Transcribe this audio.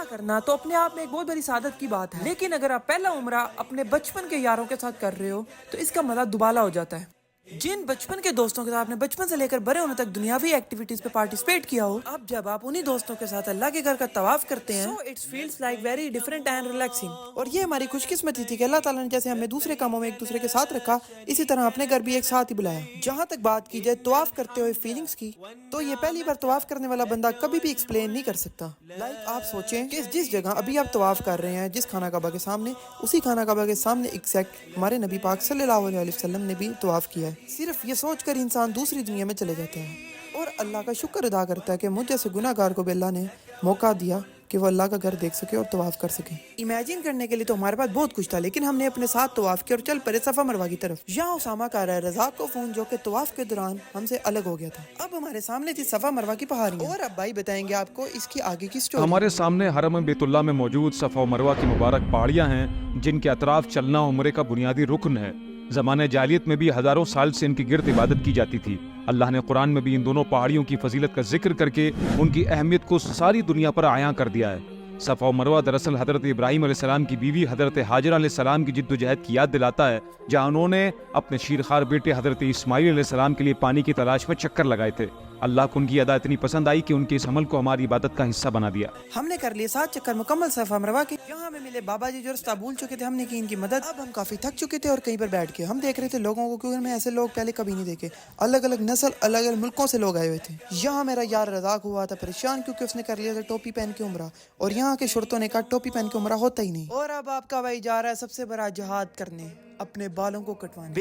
عمرہ کرنا تو اپنے آپ میں ایک بہت بڑی سعادت کی بات ہے، لیکن اگر آپ پہلا عمرہ اپنے بچپن کے یاروں کے ساتھ کر رہے ہو تو اس کا مزہ دوبالا ہو جاتا ہے۔ جن بچپن کے دوستوں کے ساتھ آپ نے بچپن سے لے کر بڑے ہونے تک دنیاوی ایکٹیویٹیز پہ پارٹیسپیٹ کیا ہو، اب جب آپ انہی دوستوں کے ساتھ اللہ کے گھر کا طواف کرتے ہیں، so it feels like very different and relaxing۔ اور یہ ہماری خوش قسمتی تھی کہ اللہ تعالیٰ نے جیسے ہمیں دوسرے کاموں میں ایک دوسرے کے ساتھ رکھا، اسی طرح اپنے گھر بھی ایک ساتھ ہی بلایا۔ جہاں تک بات کی جائے طواف کرتے ہوئے فیلنگز کی، تو یہ پہلی بار طواف کرنے والا بندہ کبھی بھی ایکسپلین نہیں کر سکتا۔ لائک آپ سوچیں کہ جس جگہ ابھی آپ طواف کر رہے ہیں، جس خانہ کعبہ کے سامنے، اسی خانہ کعبہ کے سامنے ایگزیکٹ ہمارے نبی پاک صلی اللہ علیہ وسلم نے بھی طواف کیا ہے۔ صرف یہ سوچ کر انسان دوسری دنیا میں چلے جاتا ہے اور اللہ کا شکر ادا کرتا ہے کہ مجھ جیسے گناہ گار کو بھی اللہ نے موقع دیا کہ وہ اللہ کا گھر دیکھ سکے اور طواف کر سکے۔ امیجن کرنے کے لیے تو ہمارے پاس بہت کچھ تھا، لیکن ہم نے اپنے ساتھ طواف کیا اور چل پڑے صفا مروہ کی طرف۔ یہاں اسامہ کر رہا ہے رزاق کو فون، جو کہ طواف کے دوران ہم سے الگ ہو گیا تھا۔ اب ہمارے سامنے تھی صفا مروہ کی پہاڑیاں، اور اب بھائی بتائیں گے آپ کو اس کی آگے کی سٹوری۔ ہمارے سامنے حرم بیت اللہ میں موجود صفا و مروہ کی مبارک پہاڑیاں ہیں، جن کے اطراف چلنا عمرے کا بنیادی رکن ہے۔ زمانہ جاہلیت میں بھی ہزاروں سال سے ان کی گرد عبادت کی جاتی تھی۔ اللہ نے قرآن میں بھی ان دونوں پہاڑیوں کی فضیلت کا ذکر کر کے ان کی اہمیت کو ساری دنیا پر عیاں کر دیا ہے۔ صفا و مروہ دراصل حضرت ابراہیم علیہ السلام کی بیوی حضرت ہاجرہ علیہ السلام کی جد و جہد کی یاد دلاتا ہے، جہاں انہوں نے اپنے شیرخوار بیٹے حضرت اسماعیل علیہ السلام کے لیے پانی کی تلاش میں چکر لگائے تھے۔ اللہ کو ان کی ادا اتنی پسند آئی کہ ان کے اس عمل کو ہماری عبادت کا حصہ بنا دیا۔ ہم نے کر لیے 7 چکر مکمل صفا مروہ کے۔ یہاں ہمیں ملے بابا جی جو رستہ بھول چکے تھے، ہم نے کی ان کی مدد۔ اب ہم کافی تھک چکے تھے اور کہیں پر بیٹھ کے ہم دیکھ رہے تھے لوگوں کو، کیونکہ ہمیں ایسے لوگ پہلے کبھی نہیں دیکھے۔ الگ الگ نسل، الگ الگ ملکوں سے لوگ آئے ہوئے تھے۔ یہاں میرا یار رزاق ہوا تھا پریشان، کیونکہ اس نے کر لیا تھا ٹوپی پہن کے عمرہ، اور یہاں کے شرطوں نے کہا ٹوپی پہن کے عمرہ ہوتا ہی نہیں۔ اور اب آپ کا بھائی جا رہا ہے سب سے بڑا جہاد کرنے، اپنے بالوں کو کٹوانے۔